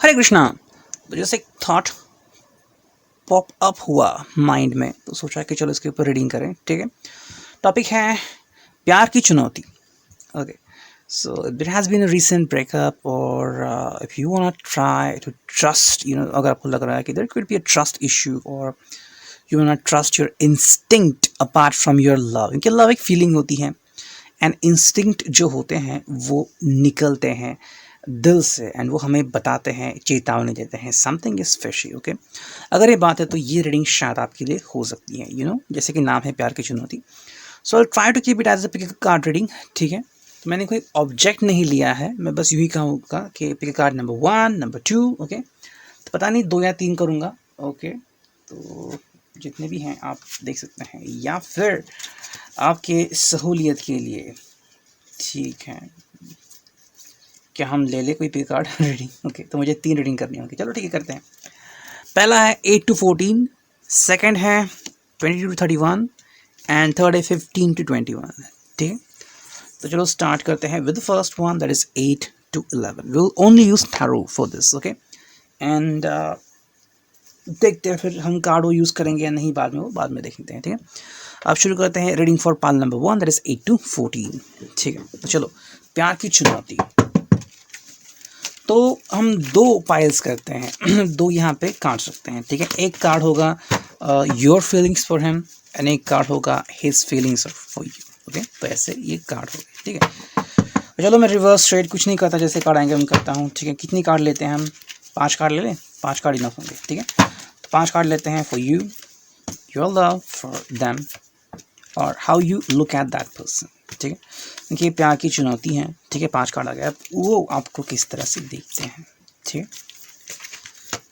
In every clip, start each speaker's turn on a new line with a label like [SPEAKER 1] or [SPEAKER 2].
[SPEAKER 1] हरे कृष्णा। तो जैसे एक थॉट पॉप अप हुआ माइंड में, तो सोचा कि चलो इसके ऊपर रीडिंग करें। ठीक है, टॉपिक है प्यार की चुनौती। Okay, so there has been a recent breakup, or if you want to try to trust, अगर आपको लग रहा है कि there could be a trust issue, or you want to trust your instinct apart from your love, क्योंकि love एक feeling होती है एंड इंस्टिंक्ट जो होते हैं वो निकलते हैं दिल से एंड वो हमें बताते हैं, चेतावनी देते हैं समथिंग इज फिशी। ओके, अगर ये बात है तो ये रीडिंग शायद आपके लिए हो सकती है, जैसे कि नाम है प्यार की चुनौती। So I try to keep it as a pick card reading. ठीक है, तो मैंने कोई ऑब्जेक्ट नहीं लिया है, मैं बस यूँ ही कहूँगा कि pick card number 1, number 2। Okay, तो पता नहीं 2 या 3 करूँगा। ओके, तो जितने भी हैं आप देख सकते हैं, या फिर आपके सहूलियत के लिए ठीक है क्या हम ले ले कोई पिक कार्ड रीडिंग। ओके, तो मुझे 3 रीडिंग करनी होगी। चलो ठीक है, करते हैं। पहला है 8 to 14, सेकंड है 22 to 31 एंड थर्ड है 15 to 21। ठीक है, तो चलो स्टार्ट करते हैं with the first one, that is 8 to 11। We will only use tarot for this. Okay, and देखते हैं फिर हम कार्ड यूज़ करेंगे या नहीं, बाद में देखते हैं। ठीक है, अब शुरू करते हैं reading for Pal number 1, that is 8 to 14। ठीक है, तो चलो प्यार की चुनौती। तो हम 2 पाइल्स करते हैं 2 यहाँ पे काट सकते हैं। ठीक है, एक कार्ड होगा your feelings for him and एक कार्ड होगा his feelings for you. Okay, तो ऐसे ये कार्ड हो गए। ठीक है, तो चलो मैं रिवर्स स्ट्रेट कुछ नहीं करता, जैसे कार्ड आएंगे हम करता हूँ। ठीक है, कितनी कार्ड लेते हैं हम? 5 कार्ड ले लें, 5 कार्ड इनफ होंगे। ठीक है, तो 5 कार्ड लेते हैं for you, your love for them, और how you look at that person. ठीक है, क्योंकि प्यार की चुनौती है। ठीक है, 5 कार्ड आ गया, वो आपको किस तरह से देखते हैं। ठीक है,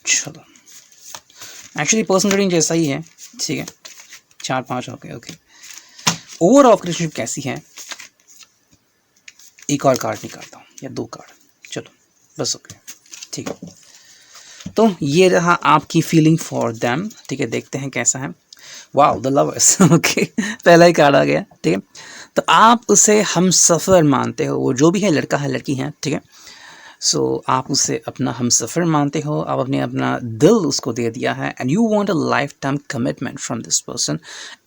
[SPEAKER 1] चलो एक्चुअली पर्सनल रीडिंग जैसा ही है। ठीक है, 4-5 हो गए। ओके, ओवरऑल रिलेशनशिप कैसी है? एक और कार्ड निकालता हूँ या 2 कार्ड, चलो बस। ओके, ठीक है, तो ये रहा आपकी फीलिंग फॉर देम। ठीक है, देखते हैं कैसा है। Wow, the lovers. ओके, पहला ही कार्ड आ गया। ठीक है, तो आप उसे हम सफ़र मानते हो, वो जो भी है, लड़का है लड़की है। ठीक है, सो आप उसे अपना हम सफ़र मानते हो, आप अपना दिल उसको दे दिया है and you want a life time commitment from this person,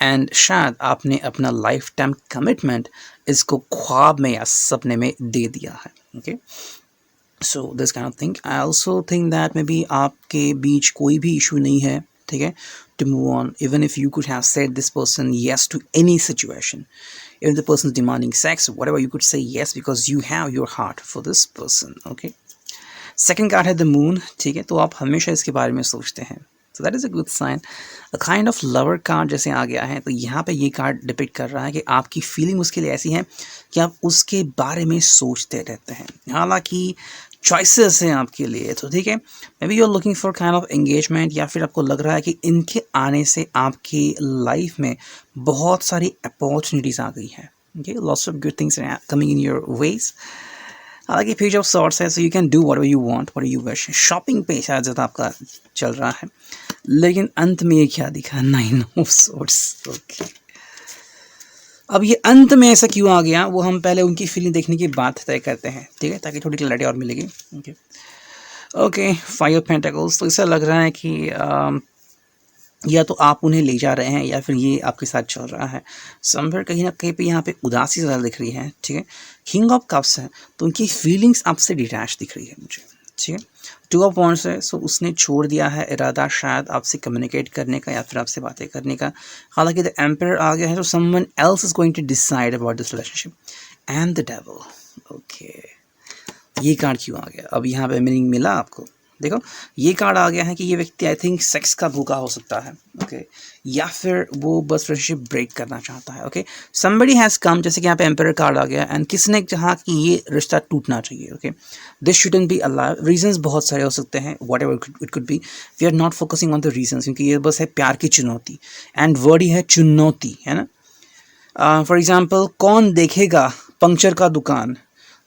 [SPEAKER 1] and शायद आपने अपना लाइफ टाइम कमिटमेंट इसको ख्वाब में या सपने में दे दिया है। Okay, so this kind of thing. I also think that may be आपके बीच कोई भी इशू नहीं है। ठीक है, to move on, even if you could have said this person yes to any situation, if the person is demanding sex, whatever, you could say yes because you have your heart for this person. Okay, second card है the moon। ठीक है, तो आप हमेशा इसके बारे में सोचते हैं, so that is a good sign। a kind of lover card जैसे आ गया है, तो यहाँ पे ये कार्ड डिपिक्ट कर रहा है कि आपकी फीलिंग उसके लिए ऐसी है कि आप उसके बारे में सोचते रहते हैं। हालांकि चॉइसेस हैं आपके लिए, तो ठीक है, maybe you are looking for kind of engagement, या फिर आपको लग रहा है कि इनके आने से आपकी लाइफ में बहुत सारी अपॉर्चुनिटीज़ आ गई है। Okay, lots of good things coming in your ways. हालांकि पेज ऑफ सॉर्ट्स है, so you can do whatever you want, what you wish. Shopping पे शायद ज़्यादा आपका चल रहा है, लेकिन अंत में ये क्या दिखा? 9 ऑफ सॉर्ट्स। ओके, अब ये अंत में ऐसा क्यों आ गया, वो हम पहले उनकी फीलिंग देखने के बाद तय करते हैं। ठीक है, ताकि थोड़ी क्लैरिटी और मिलेगी। Okay okay, 5 of pentacles. तो ऐसा लग रहा है कि या तो आप उन्हें ले जा रहे हैं या फिर ये आपके साथ चल रहा है। समवेयर कहीं ना कहीं पे यहाँ पे उदासी ज़्यादा दिख रही है। ठीक है, किंग ऑफ कप्स है, तो उनकी फीलिंग्स आपसे डिटैच दिख रही है मुझे। ठीक है, 2 ऑफ वॉन्ड्स है, सो उसने छोड़ दिया है इरादा शायद आपसे कम्युनिकेट करने का या फिर आपसे बातें करने का। हालांकि द एम्पायर आ गया है, तो someone else is going to decide about this relationship. And the devil. Okay, ये कार्ड क्यों आ गया? अब यहाँ पे मीनिंग मिला आपको? देखो, ये कार्ड आ गया है कि ये व्यक्ति आई थिंक सेक्स का भूखा हो सकता है। ओके, या फिर वो बस रिलेशनशिप ब्रेक करना चाहता है। ओके, समबडी हैज़ कम, जैसे कि यहाँ पे एम्पायर कार्ड आ गया, एंड किसने कहा कि ये रिश्ता टूटना चाहिए। Okay, this shouldn't be allowed. Reasons बहुत सारे हो सकते हैं, whatever it could be. We are not focusing on the reasons, क्योंकि ये बस है प्यार की चुनौती, एंड वर्ड ही है चुनौती, है ना। फॉर एग्जाम्पल, कौन देखेगा पंक्चर का दुकान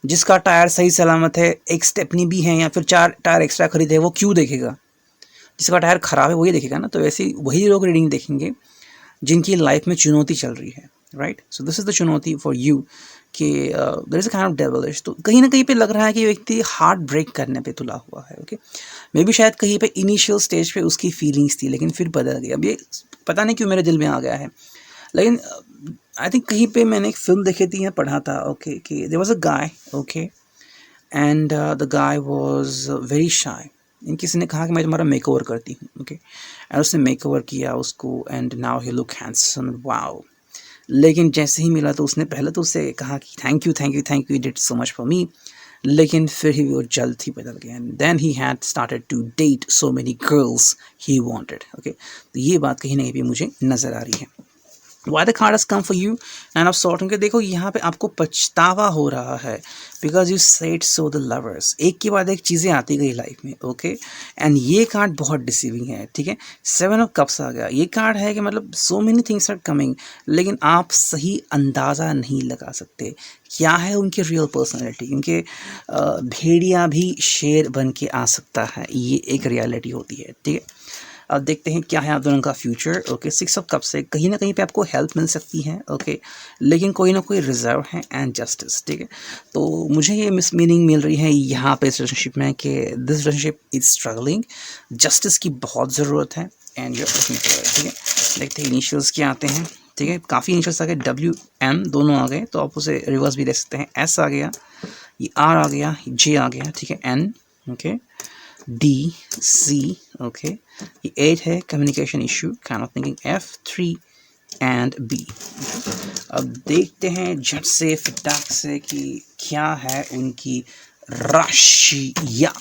[SPEAKER 1] जिसका टायर सही सलामत है, एक स्टेपनी भी है या फिर 4 टायर एक्स्ट्रा खरीदे, वो क्यों देखेगा? जिसका टायर ख़राब है वही देखेगा ना। तो वैसे वही लोग रीडिंग देखेंगे जिनकी लाइफ में चुनौती चल रही है। Right. So this is the चुनौती फॉर यू कि there is a kind of devilish. तो कहीं ना कहीं पे लग रहा है कि ये व्यक्ति हार्ट ब्रेक करने पे तुला हुआ है. ओके, मे बी शायद कहीं पे इनिशियल स्टेज पे उसकी फीलिंग्स थी, लेकिन फिर बदल गई. अब ये पता नहीं क्यों मेरे दिल में आ गया है, लेकिन आई थिंक कहीं पे मैंने एक फिल्म देखी थी या पढ़ा था. ओके, कि there was a guy. Okay, and the guy was very shy. इन किसी ने कहा कि मैं तुम्हारा मेक ओवर करती हूँ. ओके, एंड उसने मेक ओवर किया उसको, and now he look handsome. Wow. लेकिन जैसे ही मिला तो उसने पहले तो उससे कहा कि thank you thank you thank you, did so much for me. लेकिन फिर ही वो जल्द ही बदल गया. And then he had started to date so many girls he wanted. Okay, तो ये बात कहीं ना कहीं मुझे नज़र आ रही है. Why the card has come for you end of sort. उनके देखो यहाँ पे आपको पछतावा हो रहा है because you said so the lovers. एक के बाद एक चीज़ें आती गई लाइफ में. ओके, एंड ये कार्ड बहुत डिसीविंग है. ठीक है, 7 ऑफ कप्स आ गया. ये कार्ड है कि मतलब so many things are coming, लेकिन आप सही अंदाज़ा नहीं लगा सकते क्या है उनकी रियल पर्सनैलिटी. क्योंकि भेड़िया भी शेर बन के आ सकता है, ये एक रियलिटी होती है. ठीक है, अब देखते हैं क्या है आप दोनों का फ्यूचर. ओके, 6 ऑफ कप से कहीं ना कहीं पे आपको हेल्प मिल सकती है. ओके, लेकिन कोई ना कोई रिजर्व है एंड जस्टिस. ठीक है, तो मुझे ये मिस मीनिंग मिल रही है यहाँ पे इस रिलेशनशिप में कि this relationship is struggling. Justice की बहुत ज़रूरत है एंड योर. ठीक है, देखते हैं इनिशियल्स क्या आते हैं. ठीक है, काफ़ी इनिशियल्स आ गए. WM दोनों आ गए, तो आप उसे रिवर्स भी ले सकते हैं. S आ गया, ये R आ गया, J आ गया. ठीक है, N. Okay, D, C. Okay, ये 8 है, communication issue, kind of thinking. F, 3 and B. अब देखते हैं झट से फटाक से कि क्या है उनकी राशि. या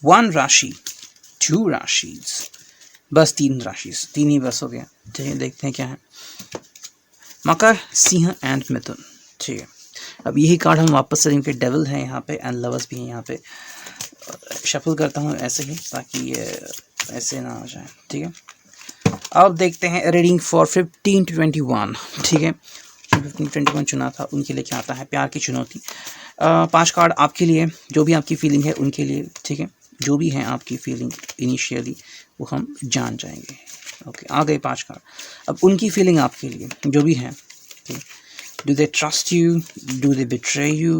[SPEAKER 1] 1 राशि, 2 राशिज, बस 3 राशि, 3 ही बस हो गया. ठीक है, देखते हैं क्या है. मकर, सिंह एंड मिथुन. ठीक है, अब यही कार्ड हम वापस से इनके डेविल हैं यहाँ पे एंड लवर्स भी हैं यहाँ पे. शफल करता हूँ ऐसे ही ताकि ये ऐसे ना आ जाए. ठीक है, अब देखते हैं रीडिंग फॉर 15 to 21. ठीक है, 15 to 21 चुना था, उनके लिए क्या आता है. प्यार की चुनौती. 5 कार्ड आपके लिए, जो भी आपकी फीलिंग है उनके लिए. ठीक है, जो भी है आपकी फीलिंग इनिशियली वो हम जान जाएंगे. ओके, आ गए 5 कार्ड. अब उनकी फीलिंग आपके लिए जो भी है. ठीक है, do they trust you, do they betray you,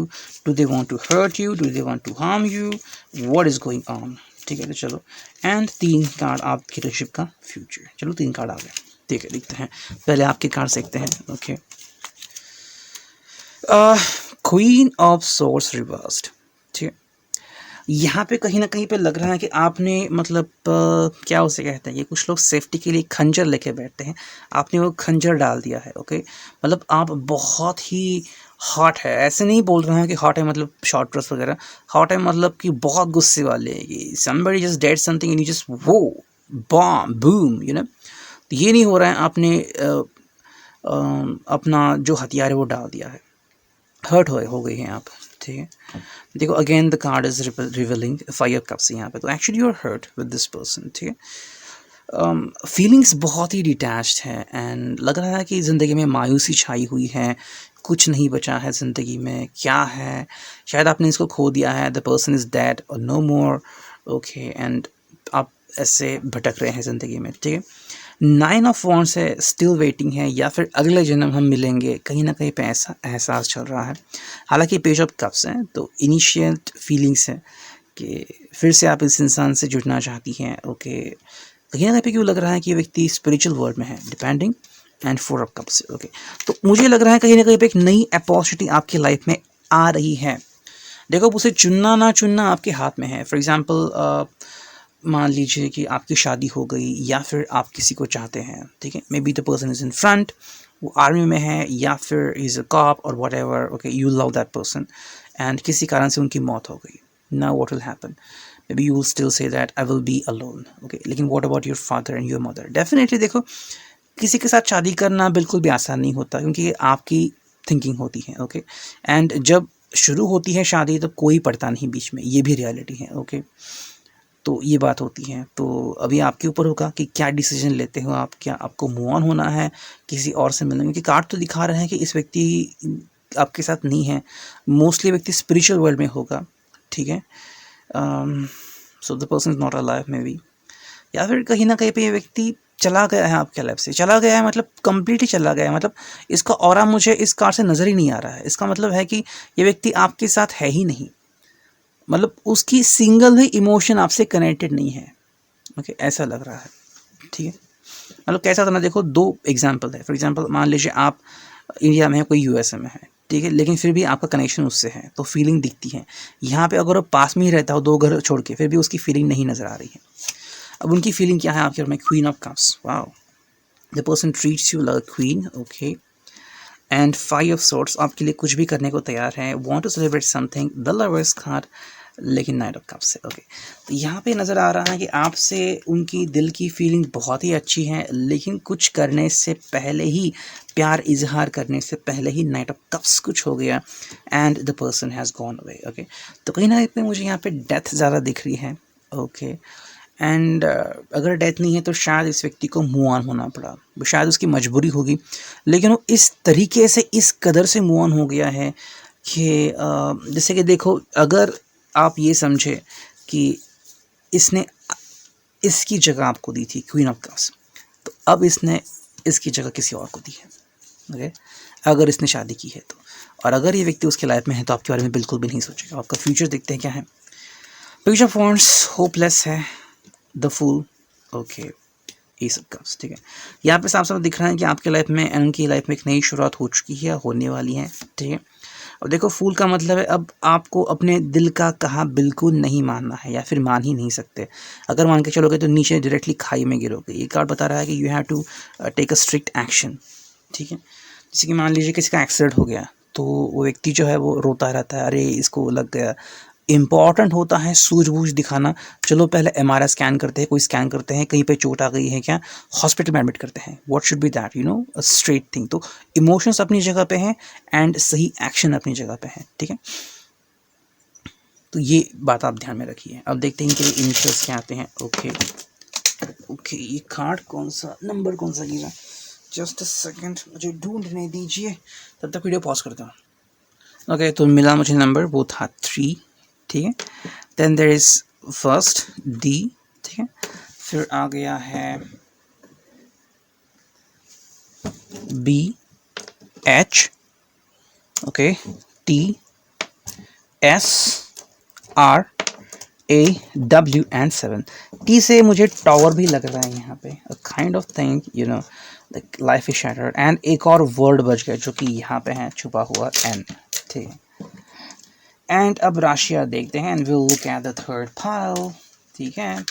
[SPEAKER 1] do they want to hurt you, do they want to harm you, what is going on. ठीक है, तो चलो. एंड 3 कार्ड आपकी रिलेशनशिप का फ्यूचर. चलो 3 कार्ड आ गए. ठीक है, देखते हैं, पहले आपके कार्ड देखते हैं. Okay, queen of source reversed. ठीक है, यहाँ पे कहीं ना कहीं पे लग रहा है कि आपने मतलब क्या उसे कहते हैं, ये कुछ लोग सेफ्टी के लिए खंजर लेके बैठते हैं, आपने वो खंजर डाल दिया है. ओके, मतलब आप बहुत ही हॉट है. ऐसे नहीं बोल रहा हूँ कि हॉट है मतलब शॉर्ट ड्रेस वगैरह. हॉट है मतलब कि बहुत गुस्से वाले हैं कि somebody just dead something and you just वो बॉम बूम, यू नो. तो ये नहीं हो रहा है. आपने अपना जो हथियार है वो डाल दिया है. हर्ट हो गई हैं आप. ठीक है, देखो again the card is revealing 5 cups यहाँ पे. तो actually you are hurt with this person. ठीक है, फीलिंग्स बहुत ही डिटैच्ड है एंड लग रहा है कि ज़िंदगी में मायूसी छाई हुई है, कुछ नहीं बचा है ज़िंदगी में. क्या है, शायद आपने इसको खो दिया है. द पर्सन इज़ डेड और नो मोर. ओके, एंड आप ऐसे भटक रहे हैं ज़िंदगी में. ठीक है, 9 ऑफ वॉन्ड्स है, स्टिल वेटिंग है, या फिर अगले जन्म हम मिलेंगे, कहीं ना कहीं पे ऐसा एहसास चल रहा है. हालांकि पेज ऑफ कप्स हैं, तो इनिशियल फीलिंग्स है कि फिर से आप इस इंसान से जुड़ना चाहती हैं. ओके, कहीं ना कहीं पे क्यों लग रहा है कि ये व्यक्ति स्पिरिचुअल वर्ल्ड में है, depending. And 4 of cups. Okay, तो मुझे लग रहा है कहीं ना कहीं पे एक नई अपॉर्चुनिटी आपकी लाइफ में आ रही है. देखो, उसे चुनना ना चुनना आपके हाथ में है. फॉर एग्जाम्पल मान लीजिए कि आपकी शादी हो गई या फिर आप किसी को चाहते हैं. ठीक है, maybe the person is in front, वो आर्मी में है या फिर इज़ अ कॉप और whatever. Okay, you love that person and किसी कारण से उनकी मौत हो गई. Now what will happen, maybe you will still say that I will be alone. Okay, लेकिन what about your father and your mother. Definitely देखो, किसी के साथ शादी करना बिल्कुल भी आसान नहीं होता, क्योंकि ये आपकी थिंकिंग होती है. ओके, एंड जब शुरू होती है शादी तो कोई पड़ता नहीं बीच में, ये भी रियलिटी है. ओके, तो ये बात होती है. तो अभी आपके ऊपर होगा कि क्या डिसीजन लेते हो आप. क्या आपको मूव ऑन होना है, किसी और से मिलना, क्योंकि कार्ड तो दिखा रहे हैं कि इस व्यक्ति आपके साथ नहीं है. मोस्टली व्यक्ति स्पिरिचुअल वर्ल्ड में होगा. ठीक है, so the person is not alive may be. या फिर कहीं ना कहीं पे ये व्यक्ति चला गया है आपके लाइफ से, चला गया है मतलब कंप्लीटली चला गया है, मतलब इसका ऑरा मुझे इस कार्ड से नज़र ही नहीं आ रहा है। इसका मतलब है कि ये व्यक्ति आपके साथ है ही नहीं, मतलब उसकी सिंगल भी इमोशन आपसे कनेक्टेड नहीं है। ओके, ऐसा लग रहा है। ठीक है, मतलब कैसा था ना, देखो दो एग्जांपल है। फॉर एग्जांपल मान लीजिए आप इंडिया में है, कोई यूएसए में है, ठीक है, लेकिन फिर भी आपका कनेक्शन उससे है तो फीलिंग दिखती है। यहाँ पे अगर वो पास में ही रहता हो 2 घर छोड़ के, फिर भी उसकी फीलिंग नहीं नज़र आ रही है। अब उनकी फीलिंग क्या है आपके बारे में? Queen of cups. Wow, the person treats you like queen. Okay, and 5 of swords, आपके लिए कुछ भी करने को तैयार है। Want to celebrate something, the lovers card, लेकिन नाइट ऑफ कप्स है। ओके, तो यहाँ पे नज़र आ रहा है कि आपसे उनकी दिल की फीलिंग बहुत ही अच्छी है, लेकिन कुछ करने से पहले ही, प्यार इजहार करने से पहले ही नाइट ऑफ कप्स कुछ हो गया and the person has gone away. Okay, तो कहीं ना कहीं मुझे यहाँ पे डेथ ज़्यादा दिख रही है। ओके, एंड अगर डेथ नहीं है तो शायद इस व्यक्ति को मूव ऑन होना पड़ा, शायद उसकी मजबूरी होगी, लेकिन वो इस तरीके से इस कदर से मूव ऑन हो गया है कि जैसे कि देखो, अगर आप ये समझे कि इसने इसकी जगह आपको दी थी क्वीन ऑफ कप्स, तो अब इसने इसकी जगह किसी और को दी है। ओके, अगर इसने शादी की है तो, और अगर ये व्यक्ति उसके लाइफ में है तो आपके बारे में बिल्कुल भी नहीं सोचेगा। आपका फ्यूचर देखते हैं क्या है। पेज ऑफ वॉन्ड्स होपलेस है, the fool. Okay, ace of cups. ठीक है, यहाँ पे साफ साफ दिख रहा है कि आपके लाइफ में, उनकी लाइफ में एक नई शुरुआत हो चुकी है, होने वाली है। ठीक है, और देखो फूल का मतलब है अब आपको अपने दिल का कहा बिल्कुल नहीं मानना है, या फिर मान ही नहीं सकते। अगर मान के चलोगे तो नीचे डायरेक्टली खाई में गिरोगे। ये कार्ड बता रहा है कि you have to take a strict action. ठीक है, जैसे कि मान लीजिए किसी का एक्सीडेंट हो गया तो वो व्यक्ति जो है वो रोता रहता है, अरे इसको लग गया। इम्पॉर्टेंट होता है सूझबूझ दिखाना। चलो पहले एमआरआई स्कैन करते हैं, कोई स्कैन करते हैं, कहीं पे चोट आ गई है क्या, हॉस्पिटल में एडमिट करते हैं। What should be that, you know, a straight thing. तो इमोशंस अपनी जगह पे हैं एंड सही एक्शन अपनी जगह पे है। ठीक है, तो ये बात आप ध्यान में रखिए। अब देखते हैं कि इनिशियल्स क्या आते हैं। ओके ओके, ये कार्ड कौन सा, नंबर कौन सा गिरा, जस्ट अ सेकेंड, मुझे ढूंढने दीजिए, तब तक वीडियो पॉज करता हूँ। ओके, तो मिला मुझे नंबर, वो था 3। ठीक है, then there is first D. ठीक है, फिर आ गया है B, H, okay, T, S, R, A, W and 7। T से मुझे टावर भी लग रहा है यहाँ पे, a kind of thing, you know, life is shattered. And एक और वर्ड बच गया जो कि यहाँ पे है छुपा हुआ, एन। ठीक है, एंड अब राशियाँ देखते हैं, and will look at the third pile. ठीक है,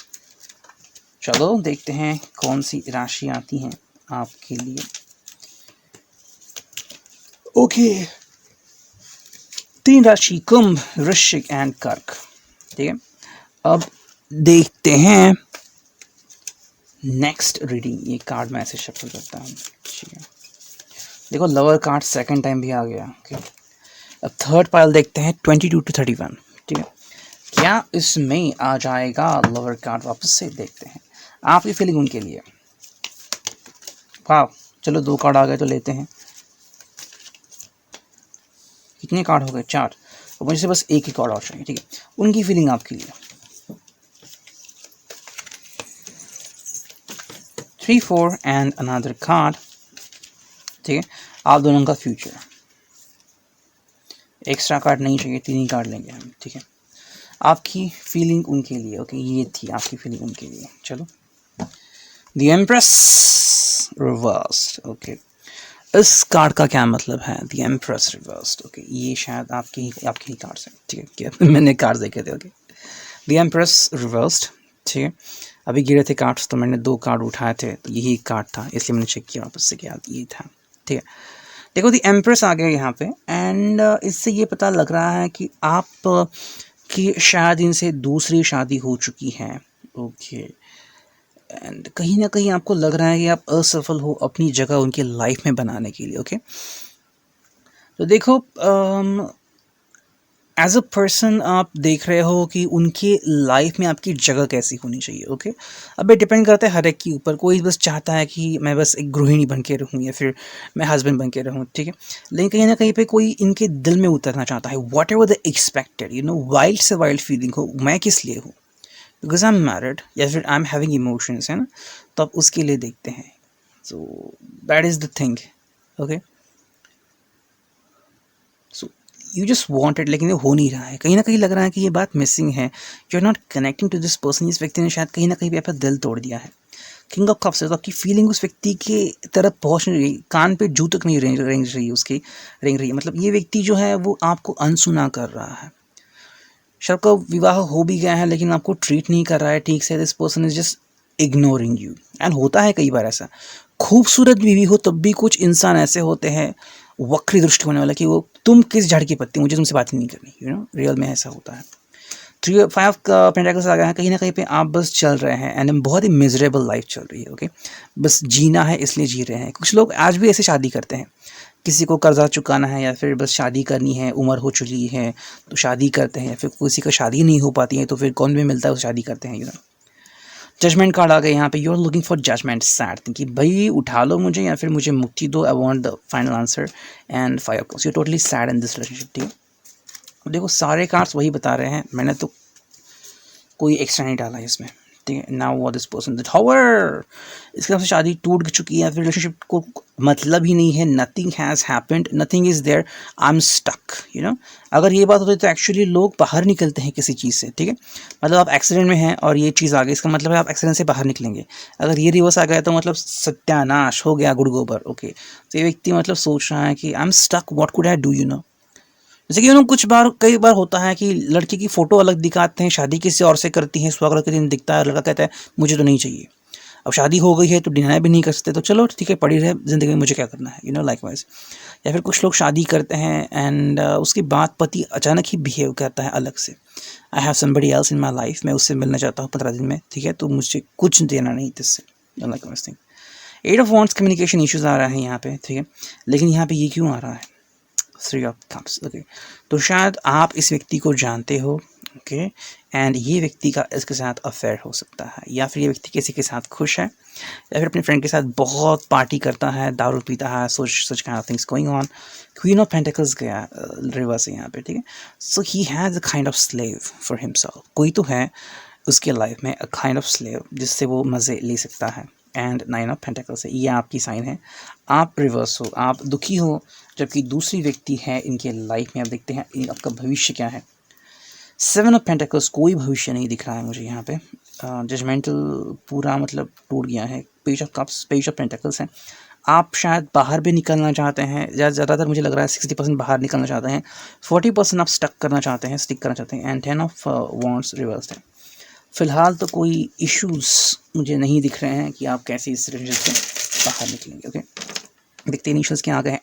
[SPEAKER 1] चलो देखते हैं कौन सी राशि आती हैं आपके लिए। ओके, 3 राशि, कुंभ, वृश्चिक एंड कर्क। ठीक है, अब देखते हैं नेक्स्ट रीडिंग। ये कार्ड मैं ऐसे शफल करता हूँ। ठीक है, देखो लवर कार्ड सेकंड टाइम भी आ गया। ओके, अब थर्ड पाइल देखते हैं 22 to 31। ठीक है, क्या इसमें आ जाएगा लवर कार्ड, वापस से देखते हैं आपकी फीलिंग उनके लिए। वाह, चलो 2 कार्ड आ गए तो लेते हैं। कितने कार्ड हो गए? 4। तो मुझे से बस एक ही कार्ड और चाहिए। ठीक है, उनकी फीलिंग आपके लिए। 3, 4 एंड अनदर कार्ड। ठीक है, आप दोनों का फ्यूचर। एक्स्ट्रा कार्ड नहीं चाहिए, 3 ही कार्ड लेंगे हम। ठीक है, आपकी फीलिंग उनके लिए। ओके, ये थी आपकी फीलिंग उनके लिए। चलो, द एम्प्रेस रिवर्स्ड। ओके, इस कार्ड का क्या मतलब है, द एम्प्रेस रिवर्स्ड। ओके, ये शायद आपके ही कार्ड्स हैं। ठीक है, क्या मैंने कार्ड देखे थे। Okay, the empress reversed. ठीक है, अभी गिरे थे कार्ड्स तो मैंने 2 कार्ड उठाए थे, तो यही कार्ड था, इसलिए मैंने चेक किया वापस से, क्या ये था। ठीक है, देखो द एम्प्रेस आ गया यहाँ पे, एंड इससे ये पता लग रहा है कि आप कि शायद इनसे दूसरी शादी हो चुकी है। ओके, एंड कहीं ना कहीं आपको लग रहा है कि आप असफल हो अपनी जगह उनके लाइफ में बनाने के लिए। ओके, तो देखो एज अ पर्सन आप देख रहे हो कि उनके लाइफ में आपकी जगह कैसी होनी चाहिए। ओके, अब ये डिपेंड करता है हर एक के ऊपर। कोई बस चाहता है कि मैं बस एक गृहिणी बन के रहूँ या फिर मैं हस्बैंड बन के रहूँ। ठीक है, लेकिन कहीं ना कहीं पे कोई इनके दिल में उतरना चाहता है, what ever the expected, you know, wild से वाइल्ड फीलिंग हो, मैं किस लिए हूँ, बिकॉज आई एम मैरिड या फिर आई एम हैविंग इमोशंस, है ना, तो आप उसके लिए देखते हैं. So that is the thing. Okay, so you just wanted, लेकिन ये हो नहीं रहा है. कहीं ना कहीं लग रहा है कि ये बात मिसिंग है. You are not connecting to this person. इस व्यक्ति ने शायद कहीं ना कहीं भी आपका दिल तोड़ दिया है. किंग ऑफ कप्स है, तो आपकी फीलिंग उस व्यक्ति के तरफ पहुंच नहीं रही, कान पे जू तक नहीं रेंग रही उसकी, रेंग रही है. मतलब ये व्यक्ति जो है वो आपको अनसुना कर रहा है. शायद आपका विवाह हो भी गया है लेकिन आपको ट्रीट नहीं कर रहा है ठीक से. This person is just ignoring you. And होता है कई बार ऐसा. खूबसूरत बीवी हो तब भी कुछ इंसान ऐसे होते हैं वक्री दृष्टि होने वाला कि वो तुम किस झाड़ की पत्ती, मुझे तुमसे बात ही नहीं करनी. यू नो, रियल में ऐसा होता है. 3 5 का पेंटाकल्स आ गया है. कहीं ना कहीं पे आप बस चल रहे हैं एंड बहुत ही मिजरेबल लाइफ चल रही है. ओके, बस जीना है इसलिए जी रहे हैं. कुछ लोग आज भी ऐसे शादी करते हैं. किसी को कर्जा चुकाना है या फिर बस शादी करनी है, उम्र हो चुकी है तो शादी करते हैं, या फिर किसी का शादी नहीं हो पाती है तो फिर कौन भी मिलता है वो शादी करते हैं. यू नो, जजमेंट कार्ड आ गए यहाँ पे. You are looking for judgement. Sad thing कि भाई उठा लो मुझे या फिर मुझे मुक्ति दो. I want the final answer. And 5 of cups. You totally sad in this relationship. ठीक है, देखो सारे कार्ड्स वही बता रहे हैं. मैंने तो कोई एक्स्ट्रा नहीं डाला है इसमें. ठीक है, now what this person that however इसके तरफ से शादी टूट चुकी है, फिर रिलेशनशिप को मतलब ही नहीं है. Nothing has happened, nothing is there, I am stuck. You know, अगर ये बात होती तो एक्चुअली लोग बाहर निकलते हैं किसी चीज़ से. ठीक है, मतलब आप एक्सीडेंट में हैं और ये चीज़ आ गई, इसका मतलब है आप एक्सीडेंट से बाहर निकलेंगे. अगर ये रिवर्स आ गया तो मतलब सत्यानाश हो गया, गुड़ गोबर. ओके, तो ये व्यक्ति मतलब सोच रहा है कि I am stuck, what could I do. You know, जैसे कि कुछ बार कई बार होता है कि लड़की की फ़ोटो अलग दिखाते हैं, शादी किसी और से करती हैं, सुहागरात के दिन दिखता है, लड़का कहता है मुझे तो नहीं चाहिए. अब शादी हो गई है तो डिनाई भी नहीं कर सकते, तो चलो ठीक है पड़ी रहे ज़िंदगी में, मुझे क्या करना है. You know, likewise. या फिर कुछ लोग शादी करते हैं एंड उसके बाद पति अचानक ही बिहेव करता है अलग से. I have somebody else in my life, मैं उससे मिलना चाहता हूँ 15 दिन में. ठीक है, तो मुझे कुछ देना नहीं इससे. Likewise thing. 8 of wants, communication issues आ रहा है यहाँ पे. ठीक है, लेकिन यहाँ पे ये क्यों आ रहा है? 3 ऑफ कप्स. ओके, तो शायद आप इस व्यक्ति को जानते हो. ओके, एंड ये व्यक्ति का इसके साथ अफेयर हो सकता है, या फिर ये व्यक्ति किसी के साथ खुश है, या फिर अपने फ्रेंड के साथ बहुत पार्टी करता है, दारू पीता है, such kind of things going on. Queen of pentacles गया रिवर्स है यहाँ पे. ठीक है, so he has a kind of slave for himself. कोई तो है उसके लाइफ में, अ काइंड ऑफ स्लेव जिससे वो मज़े ले सकता है. एंड 9 ऑफ पेंटिकल्स है, ये आपकी साइन है. आप रिवर्स हो, आप दुखी हो, जबकि दूसरी व्यक्ति है इनके लाइफ में. आप देखते हैं आपका भविष्य क्या है. 7 ऑफ पेंटिकल्स, कोई भविष्य नहीं दिख रहा है मुझे यहाँ पे. जजमेंटल पूरा मतलब टूट गया है. Page of cups, page of pentacles हैं. आप शायद बाहर भी निकलना चाहते हैं, ज़्यादातर मुझे लग रहा है 60% बाहर निकलना चाहते हैं, 40% आप स्टिक करना चाहते हैं. एंड 10 ऑफ वॉन्ड्स रिवर्स है. फ़िलहाल तो कोई इश्यूज़ मुझे नहीं दिख रहे हैं कि आप कैसे इस रिलेशनशिप से बाहर निकलेंगे. ओके, देखते हैं इनिशियल्स क्या आ गए हैं.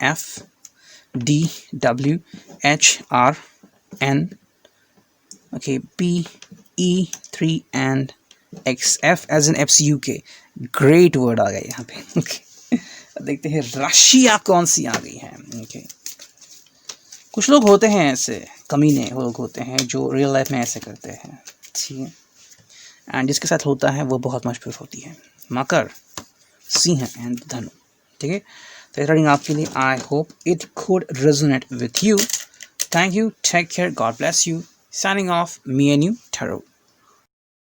[SPEAKER 1] FDWHRN. Okay, PE3 and XF as an FCUK. Great word आ गए यहाँ पे. ओके, देखते हैं राशिया कौन सी आ गई है. ओके, कुछ लोग होते हैं ऐसे कमीने लोग होते हैं जो रियल लाइफ में ऐसे करते हैं. ठीक है, एंड जिसके साथ होता है वो बहुत मशहूर होती है. मकर, सिंह एंड धनु. ठीक है, तो ये रीडिंग आपके लिए. I hope it could resonate with you. Thank you, take care, God bless you. Signing off, me and you tarot.